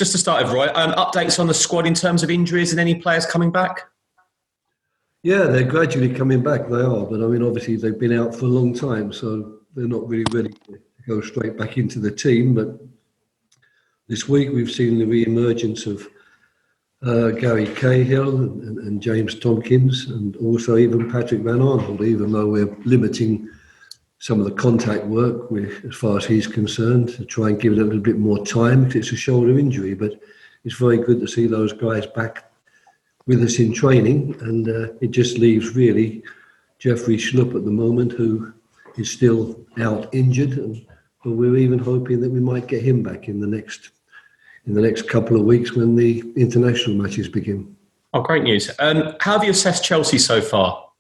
Just to start with, Roy, updates on the squad in terms of injuries and any players coming back? Yeah, they're gradually coming back, they are. But I mean, obviously they've been out for a long time, so they're not really ready to go straight back into the team. But this week we've seen the re-emergence of Gary Cahill and James Tompkins, and also even Patrick Van Arnold, even though we're limiting some of the contact work as far as he's concerned, to try and give it a little bit more time because it's a shoulder injury. But it's very good to see those guys back with us in training, and it just leaves really Jeffrey Schlupp at the moment, who is still out injured, but we're even hoping that we might get him back in the next couple of weeks when the international matches begin. Oh, great news. How have you assessed Chelsea so far?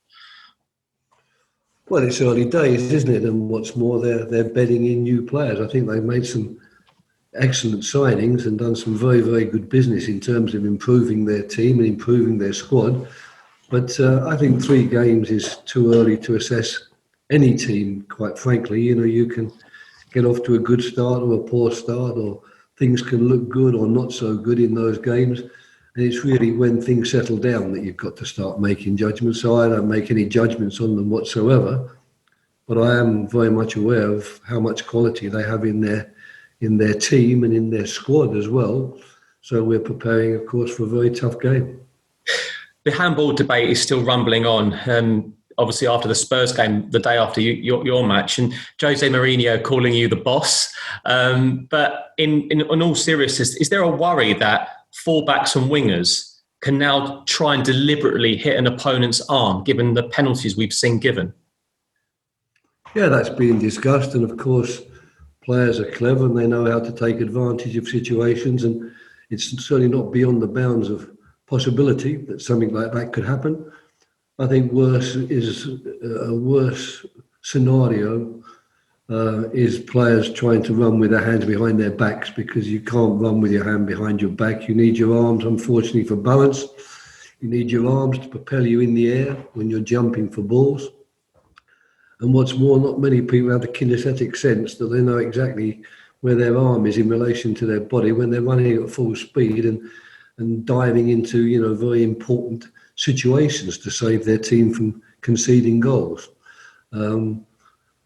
Well, it's early days, isn't it? And what's more, they're bedding in new players. I think they've made some excellent signings and done some very, very good business in terms of improving their team and improving their squad. But I think 3 games is too early to assess any team, quite frankly. You know, you can get off to a good start or a poor start, or things can look good or not so good in those games. And it's really when things settle down that you've got to start making judgments. So I don't make any judgments on them whatsoever, but I am very much aware of how much quality they have in their team and in their squad as well. So we're preparing, of course, for a very tough game. The handball debate is still rumbling on. Obviously, after the Spurs game, the day after your match, and Jose Mourinho calling you the boss. But in all seriousness, is there a worry that fullbacks and wingers can now try and deliberately hit an opponent's arm, given the penalties we've seen given? Yeah, that's being discussed, and of course, players are clever and they know how to take advantage of situations, and it's certainly not beyond the bounds of possibility that something like that could happen. I think a worse scenario is players trying to run with their hands behind their backs, because you can't run with your hand behind your back. You need your arms, unfortunately, for balance. You need your arms to propel you in the air when you're jumping for balls. And what's more, not many people have the kinesthetic sense that they know exactly where their arm is in relation to their body when they're running at full speed and diving into, you know, very important situations to save their team from conceding goals.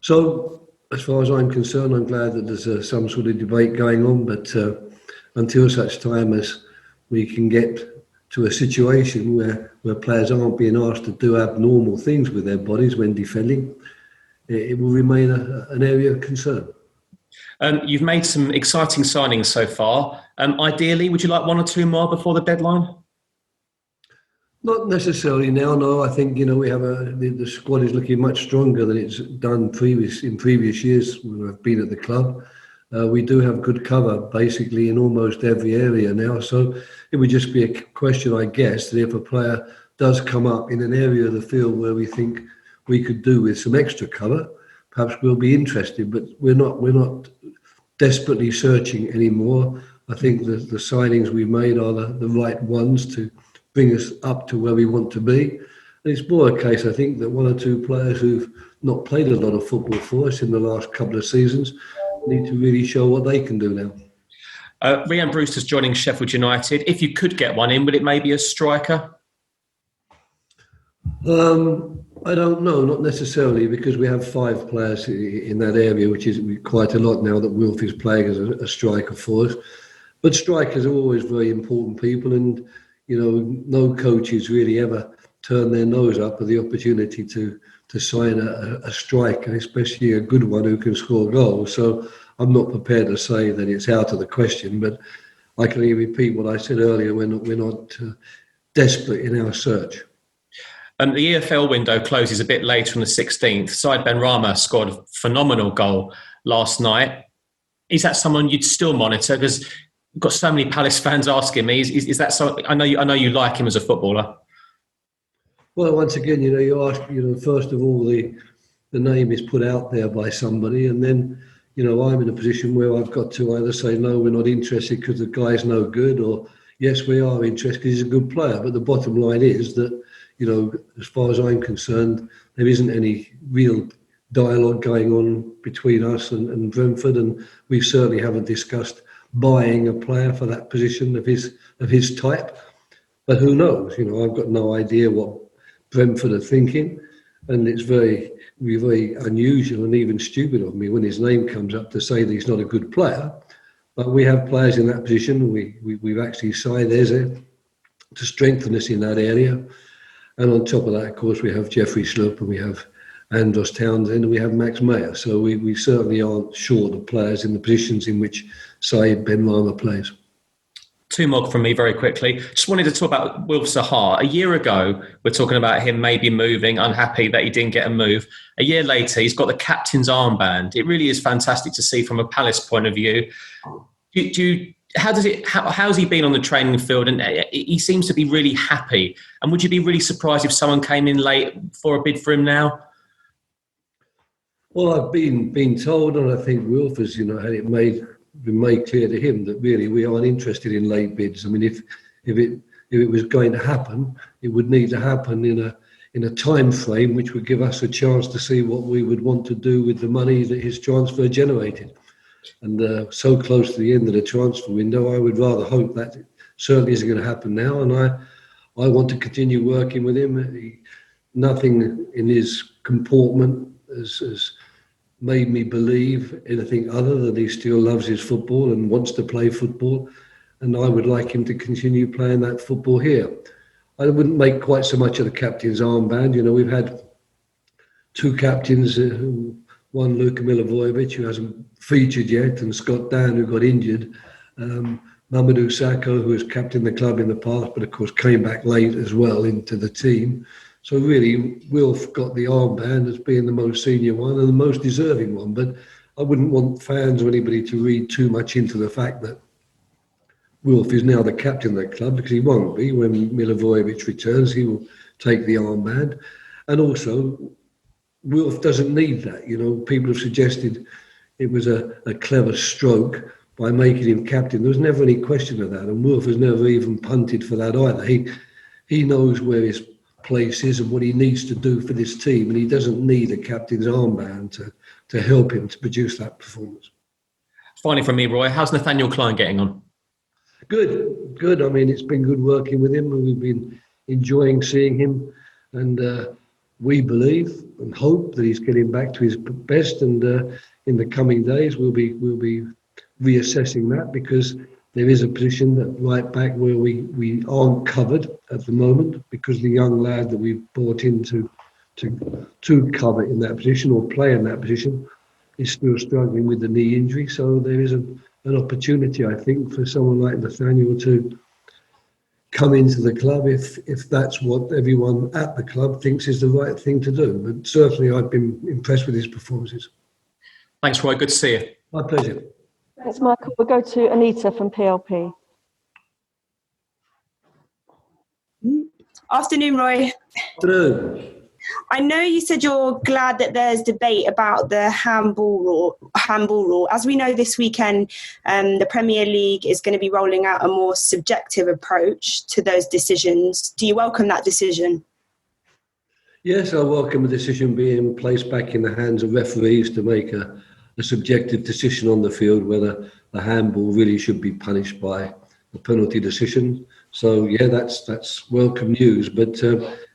So as far as I'm concerned, I'm glad that there's some sort of debate going on, but until such time as we can get to a situation where players aren't being asked to do abnormal things with their bodies when defending, it will remain an area of concern. You've made some exciting signings so far. Ideally, would you like 1 or 2 more before the deadline? Not necessarily now, no. I think, you know, we have the squad is looking much stronger than it's done in previous years when I've been at the club. We do have good cover basically in almost every area now. So it would just be a question, I guess, that if a player does come up in an area of the field where we think we could do with some extra cover, perhaps we'll be interested. But we're not desperately searching anymore. I think the signings we've made are the right ones to bring us up to where we want to be. And it's more a case, I think, that 1 or 2 players who've not played a lot of football for us in the last couple of seasons need to really show what they can do now. Rhian Brewster's joining Sheffield United. If you could get one in, would it maybe a striker? I don't know, not necessarily, because we have 5 players in that area, which is quite a lot now that Wilf is playing as a striker for us. But strikers are always very important people, and you know, no coaches really ever turn their nose up at the opportunity to sign a striker, especially a good one who can score goals. So I'm not prepared to say that it's out of the question, but I can only repeat what I said earlier. We're not desperate in our search. The EFL window closes a bit later on the 16th. Said Benrahma scored a phenomenal goal last night. Is that someone you'd still monitor? Because we've got so many Palace fans asking me. Is that so? I know you like him as a footballer. Well, once again, you know, you ask, you know, first of all, the name is put out there by somebody, and then, you know, I'm in a position where I've got to either say, no, we're not interested because the guy's no good, or yes, we are interested because he's a good player. But the bottom line is that, you know, as far as I'm concerned, there isn't any real dialogue going on between us and Brentford, and we certainly haven't discussed buying a player for that position of his type. But who knows? I've got no idea what Brentford are thinking, and it's very, very unusual and even stupid of me when his name comes up to say that he's not a good player. But we have players in that position. We've actually signed Eze to strengthen us in that area. And on top of that, of course, we have Jeffrey Schlupp and we have Andros Townsend and we have Max Meyer. So we certainly aren't short of players in the positions in which Saeed Benrahma plays. Two more from me very quickly. Just wanted to talk about Wilf Zaha. A year ago, we're talking about him maybe moving, unhappy that he didn't get a move. A year later, he's got the captain's armband. It really is fantastic to see from a Palace point of view. How's he been on the training field? And he seems to be really happy. And would you be really surprised if someone came in late for a bid for him now? Well, I've been told, and I think Wilf has, had it been made clear to him that really we aren't interested in late bids. I mean, if it was going to happen, it would need to happen in a time frame which would give us a chance to see what we would want to do with the money that his transfer generated. And so close to the end of the transfer window, I would rather hope that it certainly isn't going to happen now. And I want to continue working with him. Nothing in his comportment has made me believe anything other than he still loves his football and wants to play football. And I would like him to continue playing that football here. I wouldn't make quite so much of the captain's armband. We've had two captains, one Luka Milivojevic, who hasn't featured yet, and Scott Dan, who got injured. Mamadou Sakho, who has captained the club in the past, but of course came back late as well into the team. So really, Wilf got the armband as being the most senior one and the most deserving one. But I wouldn't want fans or anybody to read too much into the fact that Wilf is now the captain of the club, because he won't be. When Milivojevic returns, he will take the armband. And also, Wilf doesn't need that. People have suggested it was a clever stroke by making him captain. There was never any question of that. And Wilf has never even punted for that either. He knows where his place is and what he needs to do for this team, and he doesn't need a captain's armband to help him to produce that performance. Finally from me, Roy, how's Nathaniel Klein getting on? Good. I mean, it's been good working with him, and we've been enjoying seeing him, and we believe and hope that he's getting back to his best, and in the coming days we'll be reassessing that, because there is a position at right back where we aren't covered at the moment, because the young lad that we've brought in to cover in that position or play in that position is still struggling with the knee injury. So there is an opportunity, I think, for someone like Nathaniel to come into the club if that's what everyone at the club thinks is the right thing to do. But certainly I've been impressed with his performances. Thanks, Roy. Good to see you. My pleasure. Thanks, Michael. We'll go to Anita from PLP. Afternoon, Roy. Afternoon. I know you said you're glad that there's debate about the handball rule. As we know, this weekend, the Premier League is going to be rolling out a more subjective approach to those decisions. Do you welcome that decision? Yes, I welcome the decision being placed back in the hands of referees to make a subjective decision on the field whether the handball really should be punished by a penalty decision. So yeah, that's welcome news, but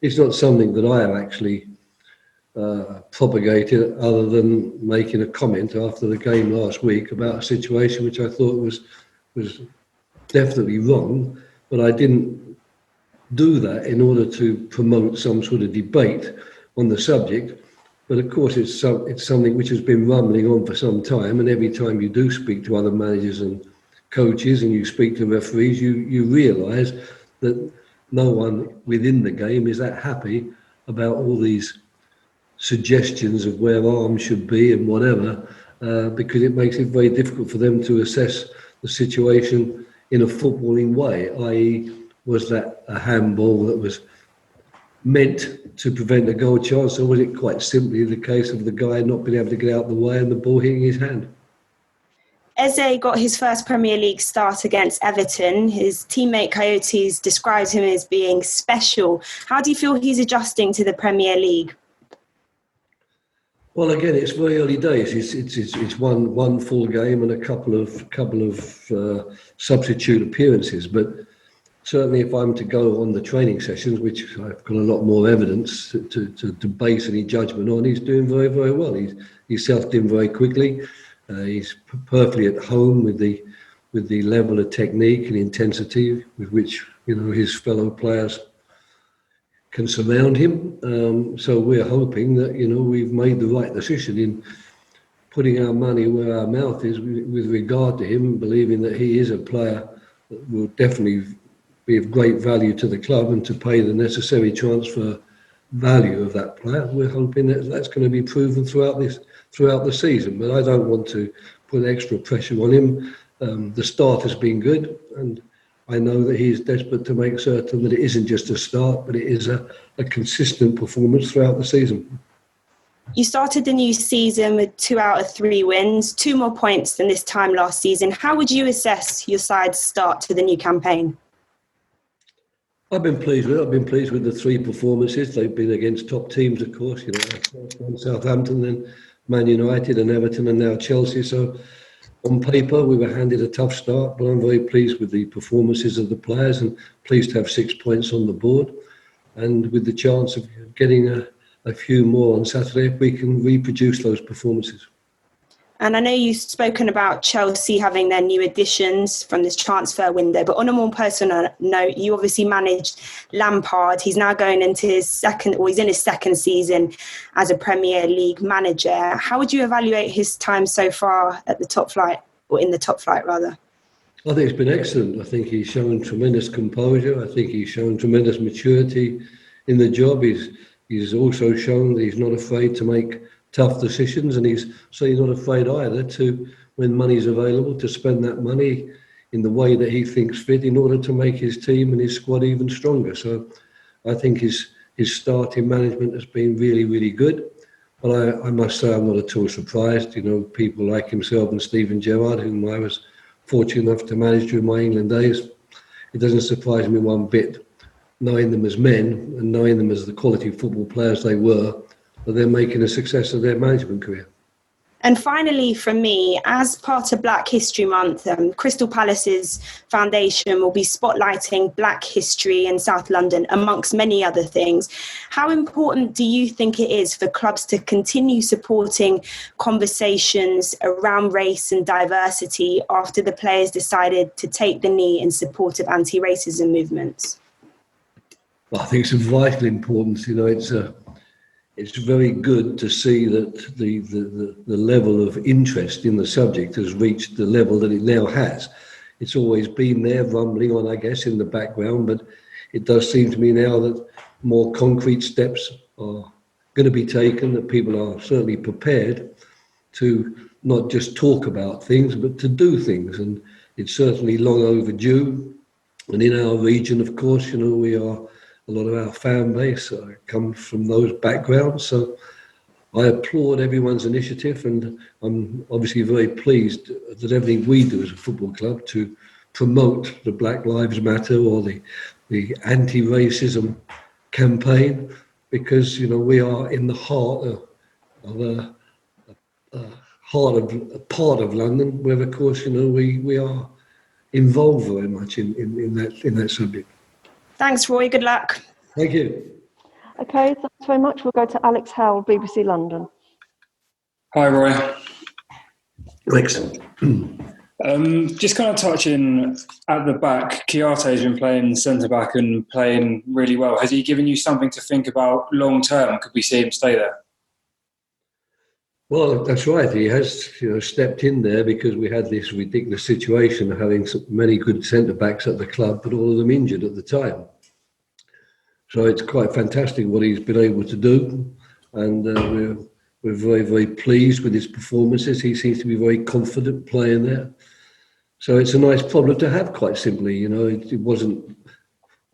it's not something that I have actually propagated, other than making a comment after the game last week about a situation which I thought was definitely wrong, but I didn't do that in order to promote some sort of debate on the subject. But of course, it's something which has been rumbling on for some time, and every time you do speak to other managers and coaches and you speak to referees, you realise that no one within the game is that happy about all these suggestions of where arms should be and whatever, because it makes it very difficult for them to assess the situation in a footballing way, i.e. was that a handball that was meant to prevent a goal chance, or was it quite simply the case of the guy not being able to get out of the way and the ball hitting his hand? Eze got his first Premier League start against Everton. His teammate Coyotes describes him as being special. How do you feel he's adjusting to the Premier League? Well, again, it's very early days. It's one full game and a couple of substitute appearances. But certainly, if I'm to go on the training sessions, which I've got a lot more evidence to base any judgment on, he's doing very, very well. He's settled in very quickly. He's perfectly at home with the level of technique and intensity with which his fellow players can surround him. So we're hoping that we've made the right decision in putting our money where our mouth is with regard to him, believing that he is a player that will definitely be of great value to the club, and to pay the necessary transfer value of that player. We're hoping that that's going to be proven throughout the season. But I don't want to put extra pressure on him. The start has been good, and I know that he is desperate to make certain that it isn't just a start, but it is a consistent performance throughout the season. You started the new season with 2 out of 3 wins, 2 more points than this time last season. How would you assess your side's start to the new campaign? I've been pleased with it. I've been pleased with the 3 performances. They've been against top teams, of course. Southampton, then Man United and Everton, and now Chelsea. So on paper, we were handed a tough start, but I'm very pleased with the performances of the players and pleased to have 6 points on the board. And with the chance of getting a few more on Saturday, if we can reproduce those performances. And I know you've spoken about Chelsea having their new additions from this transfer window, but on a more personal note, you obviously managed Lampard. He's now going into he's in his second season as a Premier League manager. How would you evaluate his time so far at the top flight, or in the top flight rather? I think it's been excellent. I think he's shown tremendous composure. I think he's shown tremendous maturity in the job. He's also shown that he's not afraid to make tough decisions, and he's certainly not afraid either to, when money's available, to spend that money in the way that he thinks fit in order to make his team and his squad even stronger. So I think his start in management has been really, really good. But I must say I'm not at all surprised. People like himself and Steven Gerrard, whom I was fortunate enough to manage during my England days, it doesn't surprise me one bit, knowing them as men and knowing them as the quality football players they were, that they're making a success of their management career. And finally, from me, as part of Black History Month, Crystal Palace's foundation will be spotlighting Black history in South London, amongst many other things. How important do you think it is for clubs to continue supporting conversations around race and diversity after the players decided to take the knee in support of anti-racism movements? Well, I think it's of vital importance. It's very good to see that the level of interest in the subject has reached the level that it now has. It's always been there, rumbling on, I guess, in the background, but it does seem to me now that more concrete steps are going to be taken, that people are certainly prepared to not just talk about things, but to do things. And it's certainly long overdue. And in our region, of course, a lot of our fan base comes from those backgrounds. So I applaud everyone's initiative, and I'm obviously very pleased that everything we do as a football club to promote the Black Lives Matter or the anti-racism campaign, because we are in the heart of a part of London where, of course, we are involved very much in that subject. Thanks, Roy. Good luck. Thank you. Okay, thanks very much. We'll go to Alex Howell, BBC London. Hi, Roy. Excellent. Just kind of touching at the back, Kiarte's been playing centre-back and playing really well. Has he given you something to think about long-term? Could we see him stay there? Well, that's right. He has stepped in there because we had this ridiculous situation of having so many good centre-backs at the club, but all of them injured at the time. So it's quite fantastic what he's been able to do, and we're very, very pleased with his performances. He seems to be very confident playing there. So it's a nice problem to have, quite simply. It wasn't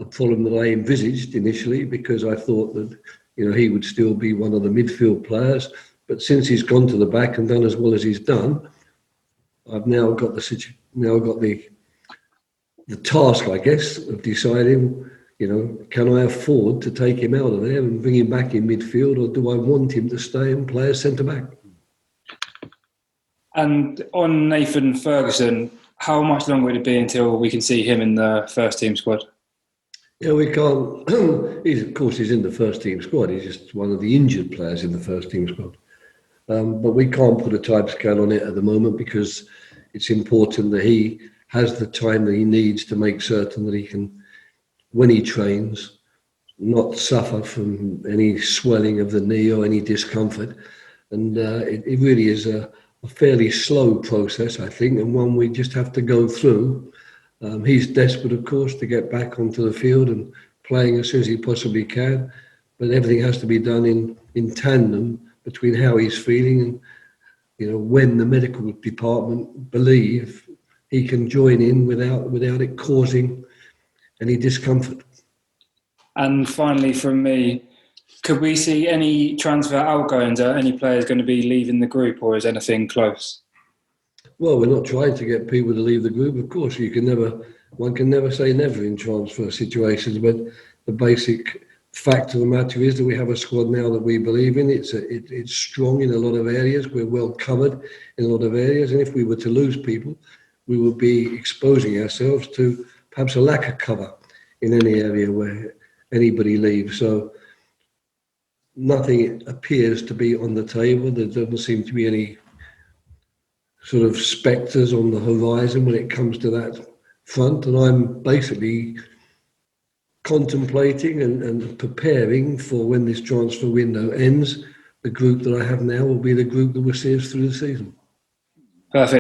a problem that I envisaged initially, because I thought that he would still be one of the midfield players. But since he's gone to the back and done as well as he's done, I've now got the task, I guess, of deciding, can I afford to take him out of there and bring him back in midfield, or do I want him to stay and play as centre-back? And on Nathan Ferguson, how much longer would it be until we can see him in the first team squad? Yeah, we can't. He's in the first team squad. He's just one of the injured players in the first team squad. But we can't put a timescale on it at the moment, because it's important that he has the time that he needs to make certain that he can, when he trains, not suffer from any swelling of the knee or any discomfort. And it really is a fairly slow process, I think, and one we just have to go through. He's desperate, of course, to get back onto the field and playing as soon as he possibly can, but everything has to be done in tandem between how he's feeling and when the medical department believe he can join in without it causing any discomfort. And finally, from me, could we see any transfer outgoings? Are any players going to be leaving the group, or is anything close? Well, we're not trying to get people to leave the group. Of course, one can never say never in transfer situations, but the basic fact of the matter is that we have a squad now that we believe in. It's strong in a lot of areas. We're well covered in a lot of areas, and if we were to lose people, we would be exposing ourselves to perhaps a lack of cover in any area where anybody leaves. So nothing appears to be on the table. There doesn't seem to be any sort of spectres on the horizon when it comes to that front. And I'm basically contemplating and preparing for when this transfer window ends. The group that I have now will be the group that will see us through the season. Perfect.